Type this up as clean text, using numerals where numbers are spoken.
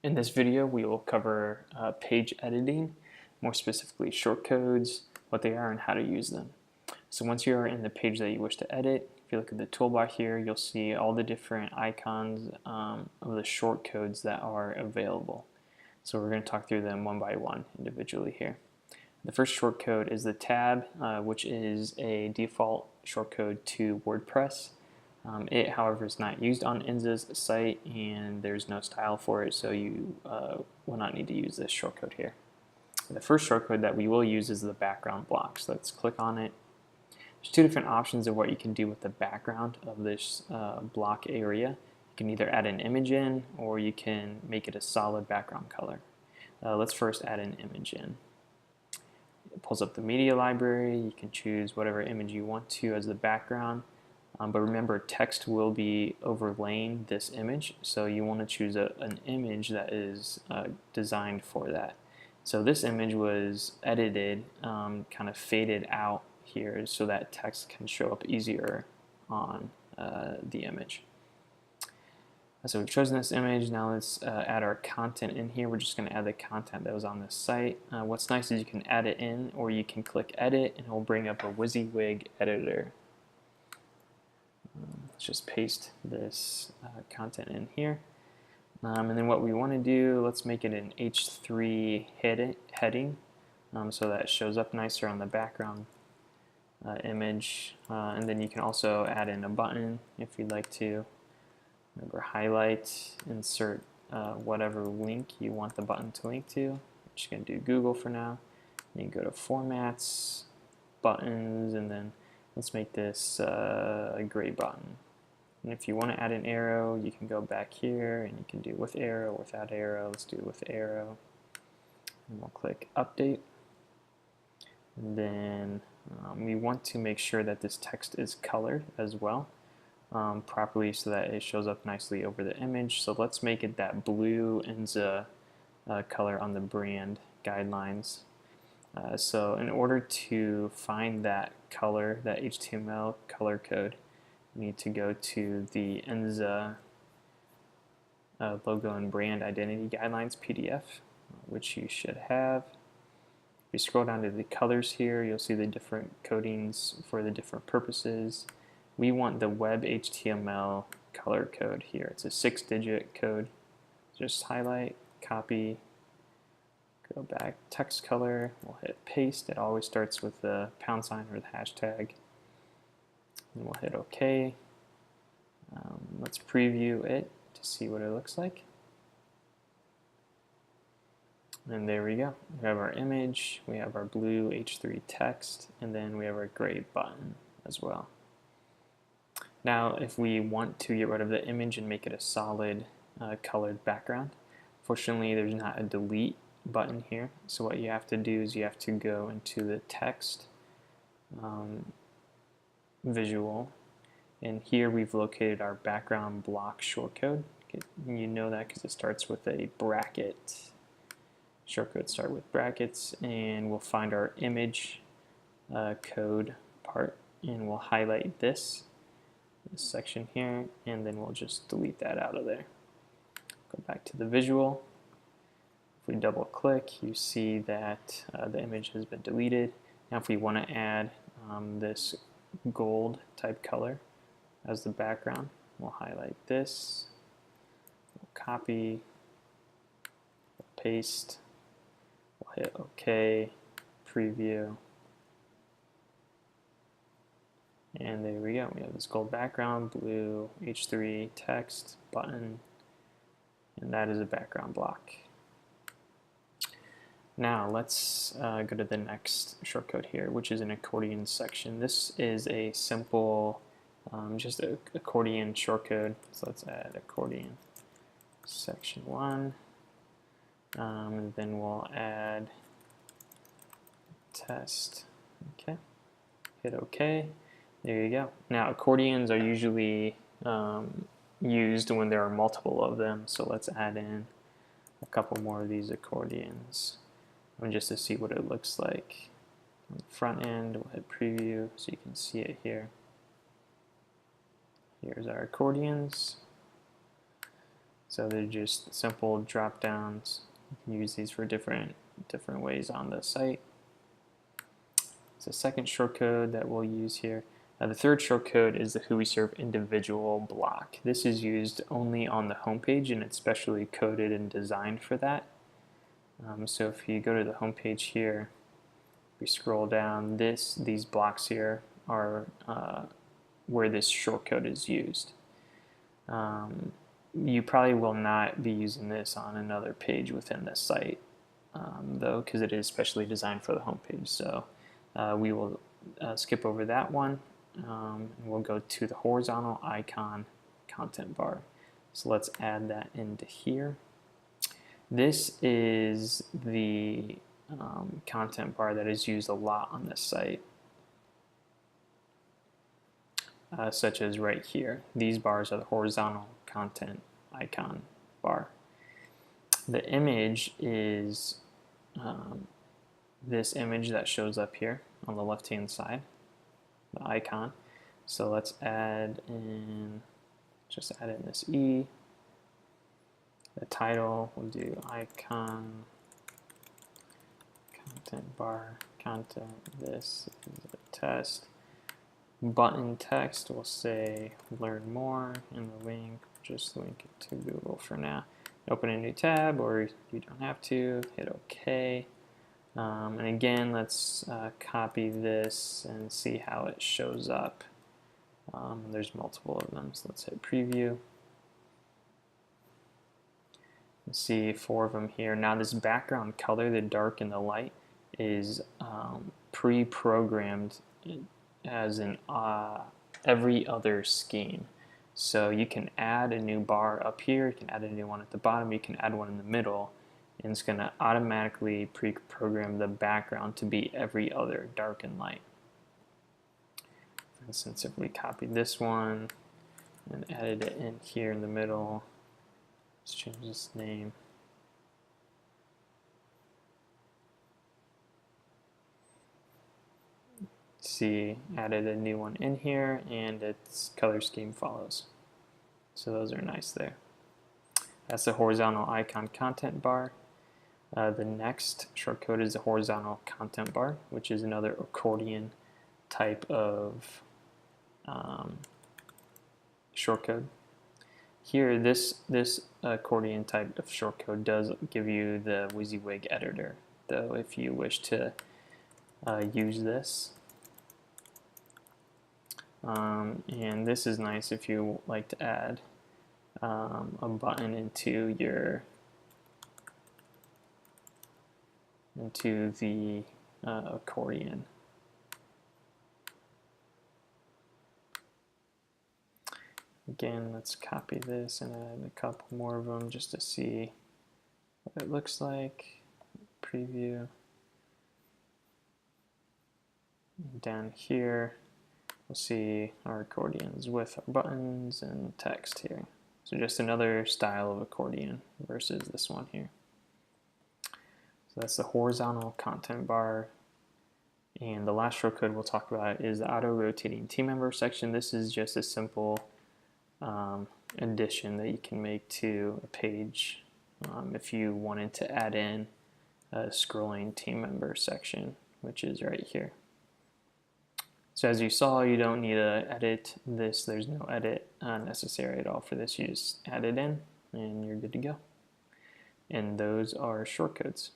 In this video, we will cover page editing, more specifically shortcodes, what they are, and how to use them. So once you are in the page that you wish to edit, if you look at the toolbar here, you'll see all the different icons of the shortcodes that are available. So we're going to talk through them one by one individually here. The first shortcode is the tab, which is a default shortcode to WordPress. It, however, is not used on Enza's site, and there's no style for it, so you will not need to use this shortcode here. The first shortcode that we will use is the background block. So let's click on it. There's two different options of what you can do with the background of this block area. You can either add an image in, or you can make it a solid background color. Let's first add an image in. It pulls up the media library. You can choose whatever image you want to as the background. But remember, text will be overlaying this image, so you want to choose an image that is designed for that. So this image was edited, kind of faded out here so that text can show up easier on the image. So we've chosen this image. Now let's add our content in here. We're just going to add the content that was on this site. What's nice is you can add it in, or you can click edit and it will bring up a WYSIWYG editor. Let's just paste this content in here. And then what we want to do, let's make it an H3 heading so that it shows up nicer on the background image. And then you can also add in a button if you'd like to. Remember, highlight, insert whatever link you want the button to link to. I'm just going to do Google for now. Then you go to Formats, Buttons, and then let's make this a gray button. And if you want to add an arrow, you can go back here and you can do with arrow, without arrow. Let's do it with arrow. And we'll click Update. And then we want to make sure that this text is colored as well properly so that it shows up nicely over the image. So let's make it that blue Enza color on the brand guidelines. So in order to find that color, that HTML color code, you need to go to the Enza logo and brand identity guidelines PDF, which you should have. If you scroll down to the colors here, you'll see the different codings for the different purposes. We want the web HTML color code here. It's a 6-digit code. Just highlight, copy, go back, text color, we'll hit paste. It always starts with the # or the hashtag. And we'll hit OK. Let's preview it to see what it looks like. And there we go. We have our image, we have our blue H3 text, and then we have our gray button as well. Now, if we want to get rid of the image and make it a solid colored background, fortunately there's not a delete button here. So what you have to do is you have to go into the text visual, and here we've located our background block shortcode. You know that because it starts with a bracket. Shortcodes start with brackets, and we'll find our image code part, and we'll highlight this section here, and then we'll just delete that out of there. Go back to the visual. If we double click, you see that the image has been deleted. Now if we want to add this gold type color as the background, we'll highlight this, we'll copy, we'll paste, we'll hit OK, preview, and there we go. We have this gold background, blue H3 text, button, and that is a background block. Now let's go to the next shortcode here, which is an accordion section. This is a simple, just an accordion shortcode. So let's add accordion section 1, and then we'll add test. Okay, hit OK. There you go. Now accordions are usually used when there are multiple of them, so let's add in a couple more of these accordions. And just to see what it looks like. On the front end, we'll hit preview so you can see it here. Here's our accordions. So they're just simple drop downs. You can use these for different ways on the site. It's a second shortcode that we'll use here. The third shortcode is the Who We Serve individual block. This is used only on the home page, and it's specially coded and designed for that. So if you go to the home page here, we scroll down, these blocks here are where this shortcode is used. You probably will not be using this on another page within the site, though, because it is specially designed for the home page. So we will skip over that one, and we'll go to the horizontal icon content bar. So let's add that into here. This is the content bar that is used a lot on this site, such as right here. These bars are the horizontal content icon bar. The image is this image that shows up here on the left hand side, the icon. So let's add in, just add in this E. The title, we'll do icon content bar content. This is a test. Button text, we'll say learn more, and the link, just link it to Google for now. Open a new tab, or you don't have to, hit OK. And again, let's copy this and see how it shows up. There's multiple of them, so let's hit preview. See 4 of them here. Now this background color, the dark and the light, is pre-programmed as an every other scheme. So you can add a new bar up here, you can add a new one at the bottom, you can add one in the middle, and it's going to automatically pre-program the background to be every other, dark and light. For instance, if we copied this one and added it in here in the middle, let's change this name. See, added a new one in here, and its color scheme follows. So those are nice there. That's the horizontal icon content bar. The next shortcode is the horizontal content bar, which is another accordion type of shortcode. Here, this accordion type of shortcode does give you the WYSIWYG editor, though if you wish to use this. And this is nice if you like to add a button into the accordion. Again, let's copy this and add a couple more of them just to see what it looks like. Preview. Down here, we'll see our accordions with our buttons and text here. So just another style of accordion versus this one here. So that's the horizontal content bar. And the last shortcode we'll talk about is the auto-rotating team member section. This is just a simple addition that you can make to a page if you wanted to add in a scrolling team member section, which is right here. So as you saw, you don't need to edit this. There's no edit necessary at all for this. You just add it in and you're good to go. And those are shortcodes.